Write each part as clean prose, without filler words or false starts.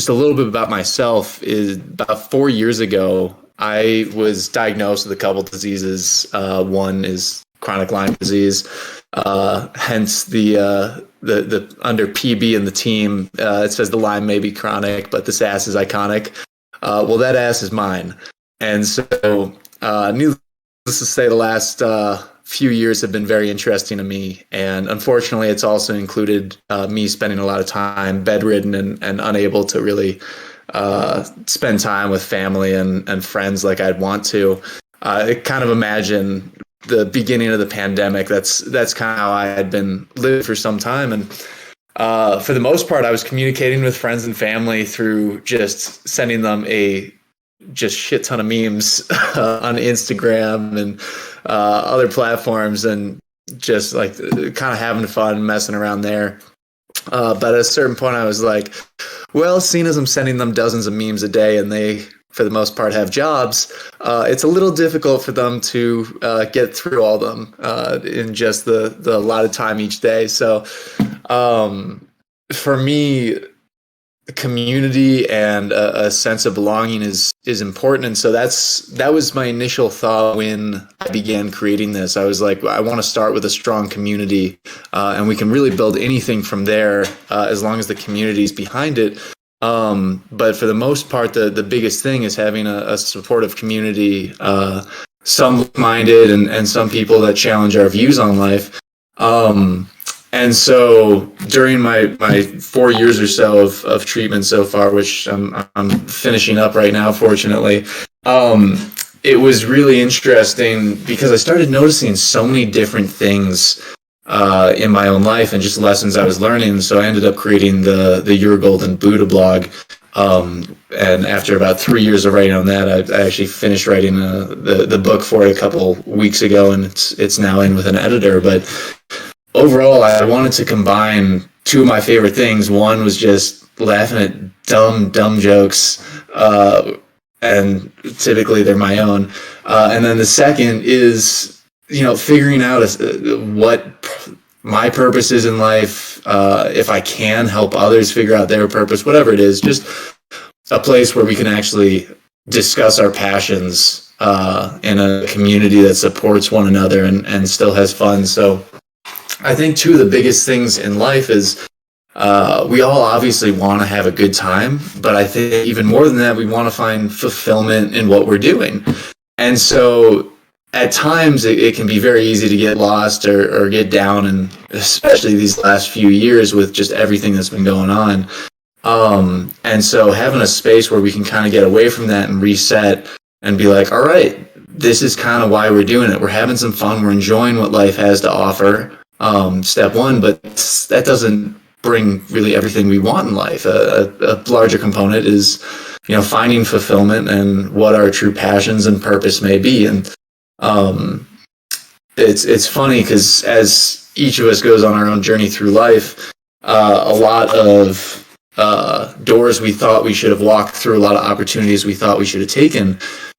just a little bit about myself is about 4 years ago, I was diagnosed with a couple diseases. One is chronic Lyme disease, hence the under PB in the team, it says the Lyme may be chronic, but this ass is iconic. Well, that ass is mine. And so, needless to say, the last few years have been very interesting to me. And unfortunately, it's also included me spending a lot of time bedridden and unable to really spend time with family and friends like I'd want to. I kind of imagine the beginning of the pandemic. That's kind of how I had been living for some time. And for the most part, I was communicating with friends and family through just sending them a just shit ton of memes on Instagram and other platforms, and just like kind of having fun messing around there. But at a certain point I was like, well, seeing as I'm sending them dozens of memes a day and they for the most part have jobs, it's a little difficult for them to get through all of them in just the allotted time each day. So for me, community and a sense of belonging is important. And so that was my initial thought when I began creating this. I was like, I want to start with a strong community, and we can really build anything from there as long as the community is behind it. But for the most part, the biggest thing is having a supportive community, some minded and some people that challenge our views on life. And so during my 4 years or so of treatment so far, which I'm finishing up right now, fortunately, it was really interesting because I started noticing so many different things in my own life and just lessons I was learning. So I ended up creating the Your Golden Buddha blog. And after about 3 years of writing on that, I actually finished writing the book for it a couple weeks ago, and it's now in with an editor. But overall, I wanted to combine two of my favorite things. One was just laughing at dumb jokes, and typically they're my own. And then the second is, figuring out what my purpose is in life, if I can help others figure out their purpose, whatever it is, just a place where we can actually discuss our passions in a community that supports one another and still has fun. So I think two of the biggest things in life is we all obviously want to have a good time, but I think even more than that, we want to find fulfillment in what we're doing. And so at times it can be very easy to get lost or get down, and especially these last few years with just everything that's been going on. And so having a space where we can kind of get away from that and reset and be like, all right, this is kind of why we're doing it. We're having some fun. We're enjoying what life has to offer. Step one, but that doesn't bring really everything we want in life. A larger component is, finding fulfillment and what our true passions and purpose may be. And it's funny because as each of us goes on our own journey through life, a lot of doors we thought we should have walked through, a lot of opportunities we thought we should have taken,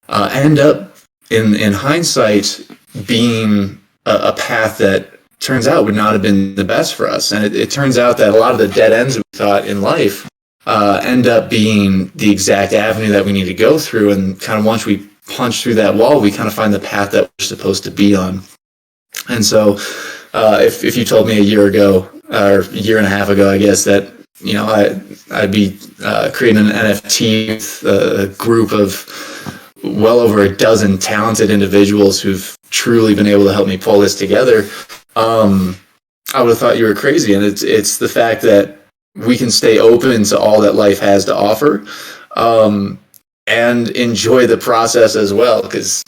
end up in hindsight being a path that turns out would not have been the best for us. And it turns out that a lot of the dead ends we thought in life end up being the exact avenue that we need to go through. And kind of once we punch through that wall, we kind of find the path that we're supposed to be on. And so if you told me a year ago, or a year and a half ago, I guess, that I'd be creating an NFT with a group of well over a dozen talented individuals who've truly been able to help me pull this together, I would have thought you were crazy. And it's the fact that we can stay open to all that life has to offer, and enjoy the process as well. Because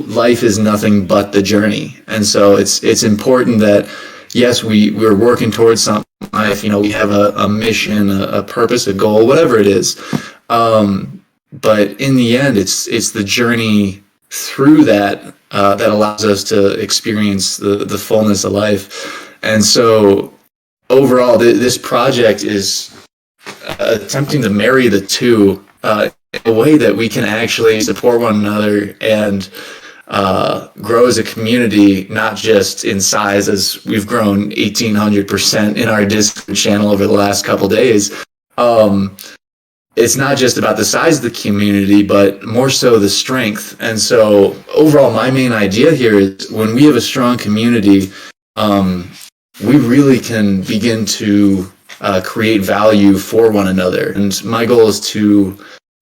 life is nothing but the journey. And so it's important that, yes, we're working towards something in life. We have a mission, a purpose, a goal, whatever it is. But in the end, it's the journey through that that allows us to experience the fullness of life. And so overall, this project is attempting to marry the two in a way that we can actually support one another and grow as a community, not just in size, as we've grown 1,800% in our Discord channel over the last couple days. it's not just about the size of the community, but more so the strength. And so overall, my main idea here is when we have a strong community, we really can begin to create value for one another. And my goal is to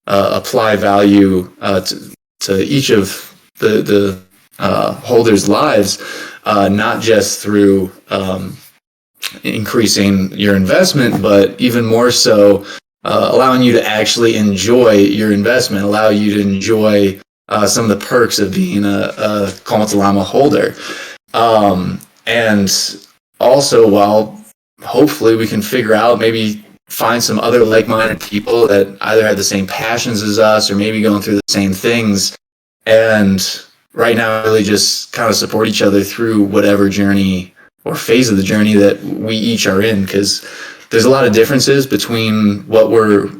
apply value to each of the holders' lives, not just through increasing your investment, but even more so allowing you to actually enjoy your investment, allow you to enjoy some of the perks of being a Como Te Llama holder. And also, while hopefully we can figure out, maybe find some other like-minded people that either have the same passions as us or maybe going through the same things. And right now, really just kind of support each other through whatever journey or phase of the journey that we each are in, because there's a lot of differences between what we're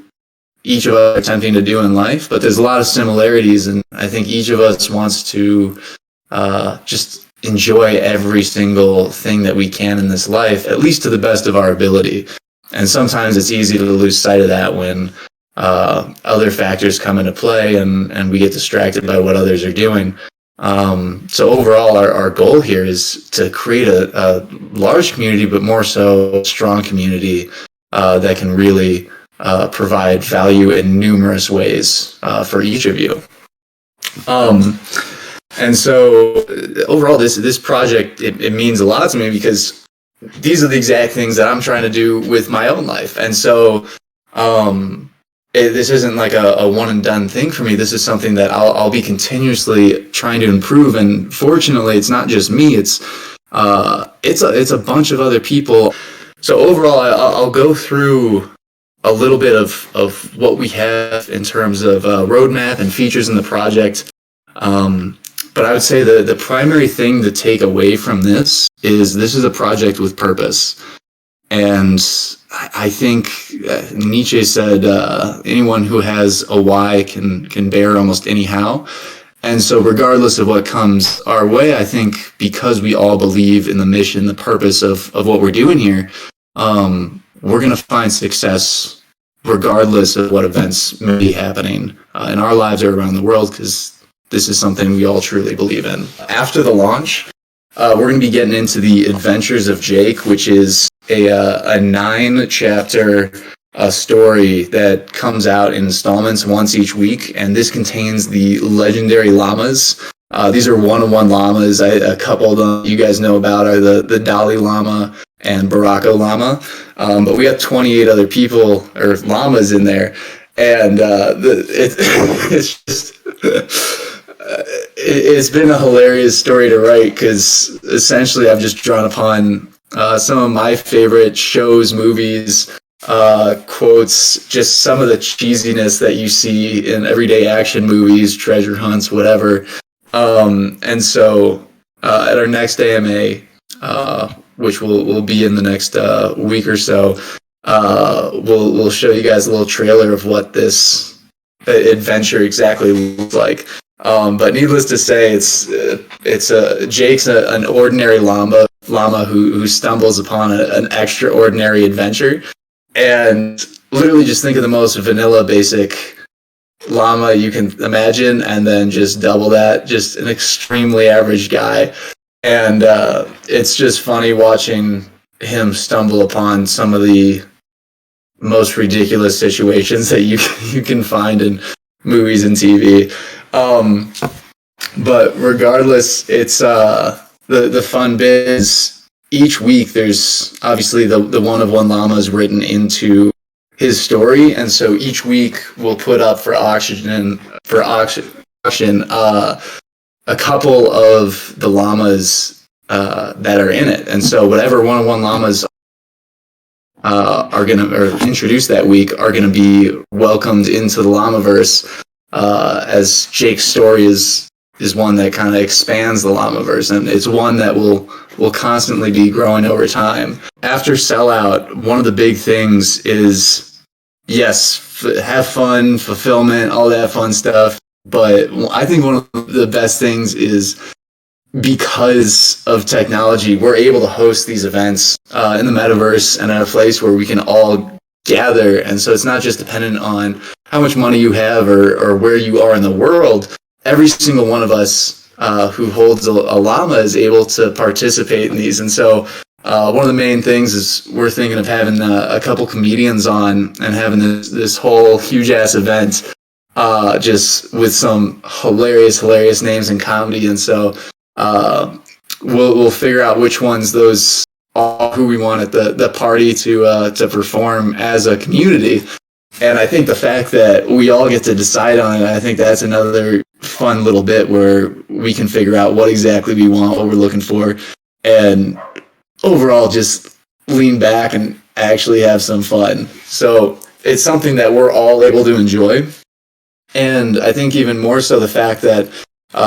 each of us attempting to do in life, but there's a lot of similarities, and I think each of us wants to just enjoy every single thing that we can in this life, at least to the best of our ability. And sometimes it's easy to lose sight of that when other factors come into play and we get distracted by what others are doing. So overall, our goal here is to create a large community, but more so a strong community that can really provide value in numerous ways for each of you. And so overall, this project, it means a lot to me, because these are the exact things that I'm trying to do with my own life. And so this isn't like a one and done thing for me. This is something that I'll be continuously trying to improve. And fortunately, it's not just me. It's a bunch of other people. So overall, I'll go through a little bit of what we have in terms of roadmap and features in the project. But I would say the primary thing to take away from this is a project with purpose. And I think Nietzsche said, anyone who has a why can bear almost anyhow. And so regardless of what comes our way, I think because we all believe in the mission, the purpose of what we're doing here, we're going to find success regardless of what events may be happening in our lives or around the world, because this is something we all truly believe in. After the launch, we're going to be getting into the Adventures of Jake, which is a 9-chapter story that comes out in installments once each week, and this contains the legendary llamas. These are one-on-one llamas. A couple of them you guys know about are the Dalai Lama and Barako Lama, but we have 28 other people or llamas in there, and it's just it's been a hilarious story to write, because essentially I've just drawn upon some of my favorite shows, movies, quotes, just some of the cheesiness that you see in everyday action movies, treasure hunts, whatever. And so at our next AMA, which will be in the next week or so, we'll show you guys a little trailer of what this adventure exactly looks like. But needless to say, Jake's an ordinary llama who stumbles upon an extraordinary adventure, and literally just think of the most vanilla, basic llama you can imagine, and then just double that, just an extremely average guy. And it's just funny watching him stumble upon some of the most ridiculous situations that you can find in movies and TV. But regardless, it's the fun bit is each week there's obviously the one-of-one llamas written into his story, and so each week we'll put up for auction a couple of the llamas that are in it. And so whatever one-on-one llamas are gonna or introduced that week are gonna be welcomed into the Llamaverse, as Jake's story is one that kind of expands the Llamaverse, and it's one that will constantly be growing over time. After sellout, one of the big things is, yes, have fun, fulfillment, all that fun stuff. But I think one of the best things is, because of technology, we're able to host these events in the metaverse and at a place where we can all gather. And so it's not just dependent on how much money you have or where you are in the world. Every single one of us who holds a llama is able to participate in these. And so one of the main things is we're thinking of having a couple comedians on and having this whole huge ass event just with some hilarious names in comedy. And so we'll figure out which ones those are who we want at the party to perform as a community. And I think the fact that we all get to decide on it, I think that's another fun little bit where we can figure out what exactly we want, what we're looking for, and overall just lean back and actually have some fun. So it's something that we're all able to enjoy. And I think even more so the fact that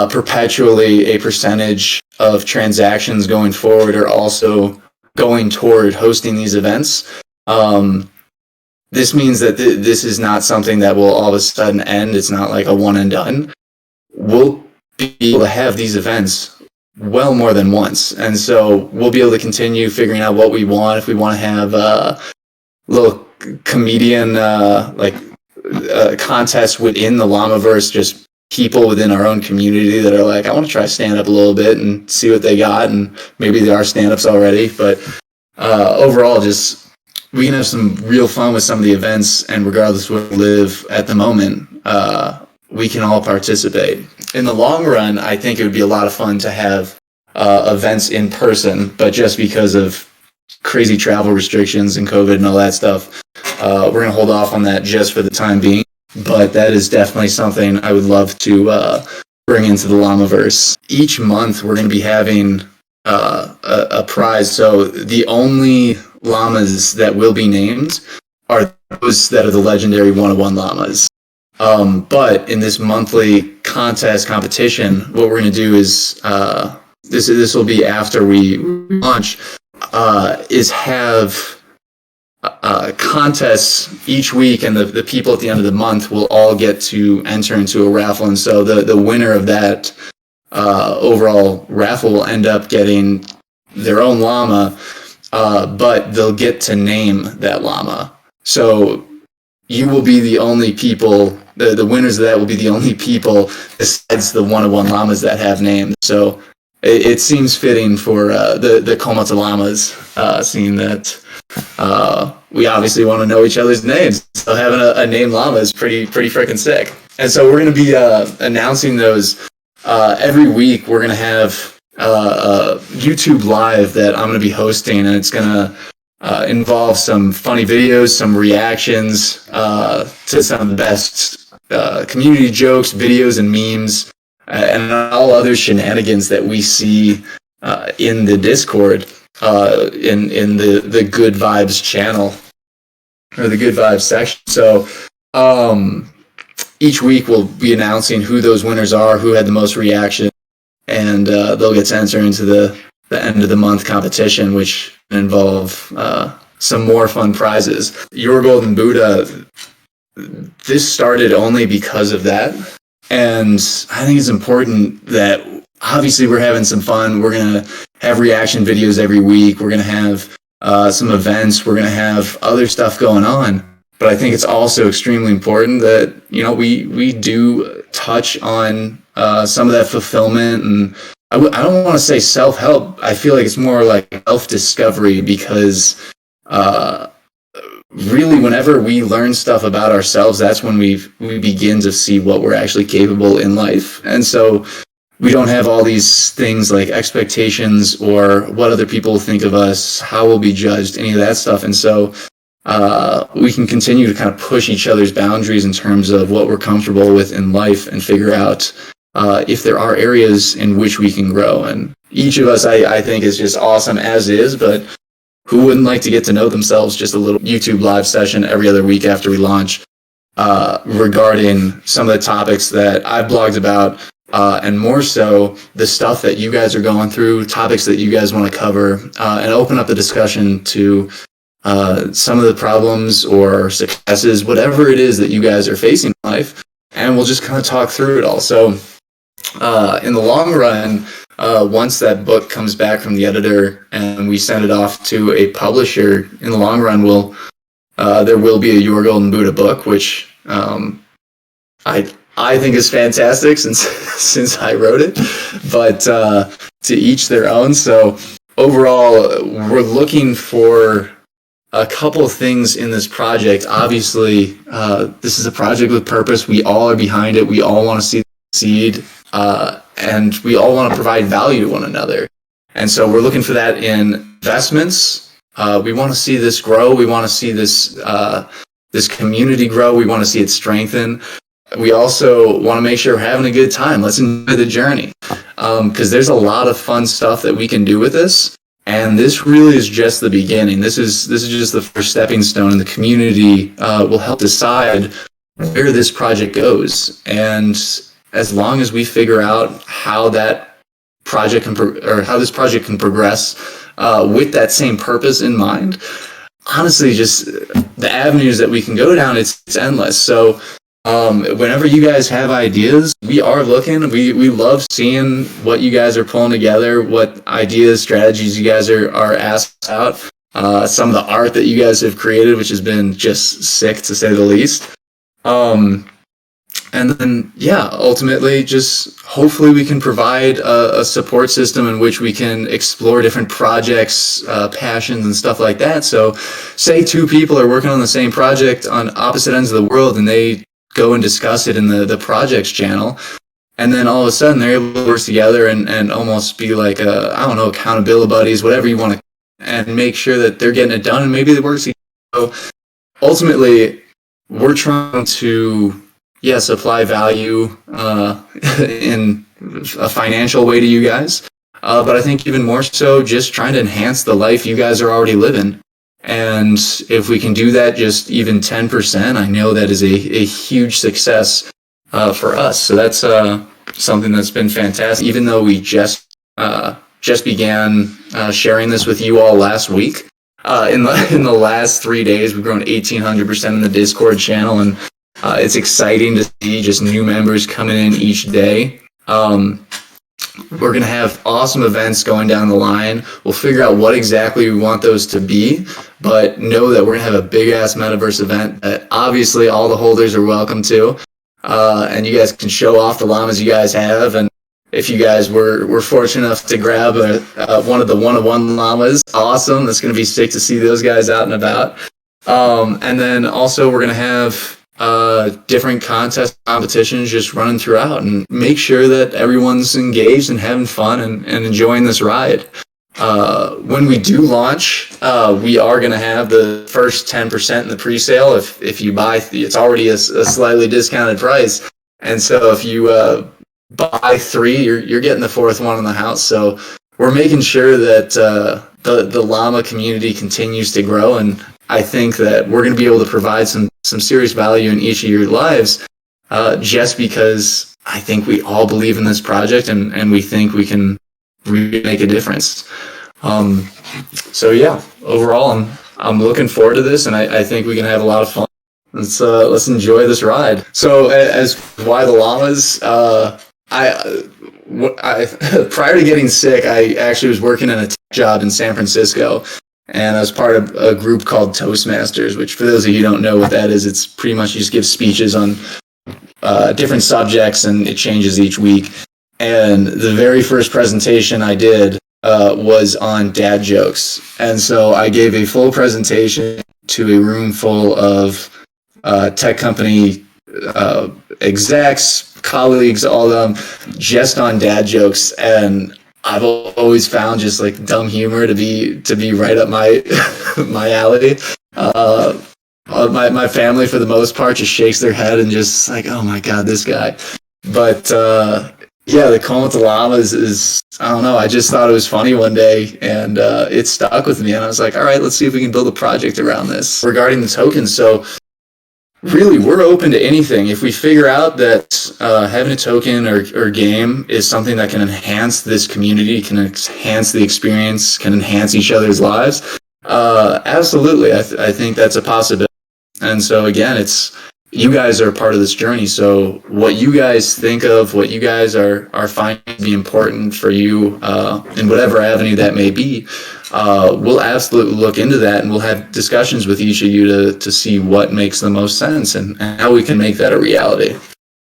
perpetually a percentage of transactions going forward are also going toward hosting these events. This means that this is not something that will all of a sudden end. It's not like a one and done. We'll be able to have these events well more than once. And so we'll be able to continue figuring out what we want. If we want to have a little comedian contest within the Llamaverse, just people within our own community that are like, I want to try stand up a little bit and see what they got. And maybe there are stand ups already. But overall, just we can have some real fun with some of the events, and regardless of where we live at the moment, we can all participate. In the long run, I think it would be a lot of fun to have events in person, but just because of crazy travel restrictions and COVID and all that stuff, we're going to hold off on that just for the time being. But that is definitely something I would love to bring into the Llamaverse. Each month, we're going to be having a prize. So the only llamas that will be named are those that are the legendary 101 llamas. But in this monthly competition, what we're going to do is this will be after we launch, is have contests each week, and the people at the end of the month will all get to enter into a raffle. And so the winner of that overall raffle will end up getting their own llama, but they'll get to name that llama. So you will be the only people, the winners of that will be the only people besides the one-on-one llamas that have names. So it seems fitting for the Como Te Llamas, seeing that we obviously want to know each other's names. So having a named llama is pretty freaking sick. And so we're going to be announcing those every week. We're going to have YouTube Live that I'm going to be hosting, and it's going to involve some funny videos, some reactions to some of the best community jokes, videos, and memes, and all other shenanigans that we see in the Discord, in the Good Vibes channel, or the Good Vibes section. So each week we'll be announcing who those winners are, who had the most reaction, and they'll get to enter into the end of the month competition, which involve some more fun prizes. Your Golden Buddha, this started only because of that. And I think it's important that obviously we're having some fun. We're going to have reaction videos every week. We're going to have some events. We're going to have other stuff going on. But I think it's also extremely important that, you know, we do touch on some of that fulfillment. And I don't want to say self-help. I feel like it's more like self-discovery, because really whenever we learn stuff about ourselves, that's when we begin to see what we're actually capable in life. And so we don't have all these things like expectations or what other people think of us, how we'll be judged, any of that stuff. And so we can continue to kind of push each other's boundaries in terms of what we're comfortable with in life, and figure out if there are areas in which we can grow. And each of us, I think, is just awesome as is, but who wouldn't like to get to know themselves? Just a little YouTube live session every other week after we launch, regarding some of the topics that I've blogged about, and more so the stuff that you guys are going through, topics that you guys want to cover, and open up the discussion to some of the problems or successes, whatever it is that you guys are facing in life, and we'll just kind of talk through it all. So in the long run, once that book comes back from the editor and we send it off to a publisher, in the long run, we'll there will be a Your Golden Buddha book, which I think is fantastic since I wrote it, but to each their own. So overall, we're looking for a couple of things in this project. Obviously, this is a project with purpose. We all are behind it. We all want to see it succeed, and we all want to provide value to one another. And so we're looking for that in investments. We want to see this grow. We want to see this community grow. We want to see it strengthen. We also want to make sure we're having a good time. Let's enjoy the journey, because there's a lot of fun stuff that we can do with this. And this really is just the beginning. This is just the first stepping stone, and the community will help decide where this project goes. And as long as we figure out how that project how this project can progress with that same purpose in mind, honestly, just the avenues that we can go down, it's endless. So whenever you guys have ideas, we are looking. We love seeing what you guys are pulling together, what ideas, strategies you guys are asked out. Some of the art that you guys have created, which has been just sick to say the least. And then, yeah, ultimately, just hopefully we can provide a support system in which we can explore different projects, passions, and stuff like that. So say two people are working on the same project on opposite ends of the world, and they go and discuss it in the projects channel, and then all of a sudden they're able to work together and almost be like accountability buddies, whatever you want to, and make sure that they're getting it done, and maybe they work together. So ultimately, we're trying to supply value in a financial way to you guys, but I think even more so just trying to enhance the life you guys are already living. And if we can do that, just even 10%, I know that is a huge success for us. So that's something that's been fantastic. Even though we just began sharing this with you all last week, in the last 3 days, we've grown 1,800% in the Discord channel, and it's exciting to see just new members coming in each day. We're going to have awesome events going down the line. We'll figure out what exactly we want those to be, but know that we're going to have a big-ass metaverse event that obviously all the holders are welcome to, and you guys can show off the llamas you guys have. And if you guys were fortunate enough to grab one of the one-of-one llamas, awesome. That's going to be sick to see those guys out and about. And then also we're going to have different contest competitions just running throughout, and make sure that everyone's engaged and having fun and enjoying this ride. When we do launch, we are going to have the first 10% in the pre-sale. If you buy, it's already a slightly discounted price. And so if you buy 3, you're getting the 4th one in the house. So we're making sure that the llama community continues to grow, and I think that we're going to be able to provide some serious value in each of your lives, just because I think we all believe in this project, and we think we can really make a difference. So yeah, overall, I'm looking forward to this, and I think we can have a lot of fun. Let's enjoy this ride. So as why the llamas, I prior to getting sick, I actually was working in a tech job in San Francisco. And I was part of a group called Toastmasters, which for those of you who don't know what that is, it's pretty much you just give speeches on different subjects, and it changes each week. And the very first presentation I did was on dad jokes. And so I gave a full presentation to a room full of tech company execs, colleagues, all of them, just on dad jokes. And I've always found just like dumb humor to be right up my my alley. My family, for the most part, just shakes their head and just like, oh my god, this guy. But yeah, the Como Te Llamas is, I don't know, I just thought it was funny one day, and it stuck with me, and I was like, all right, let's see if we can build a project around this. Regarding the tokens, so really, we're open to anything. If we figure out that having a token or game is something that can enhance this community, can enhance the experience, can enhance each other's lives, absolutely. I think that's a possibility. And so again, it's you guys are a part of this journey. So what you guys think of, what you guys are finding to be important for you in whatever avenue that may be, we'll absolutely look into that, and we'll have discussions with each of you to see what makes the most sense and how we can make that a reality.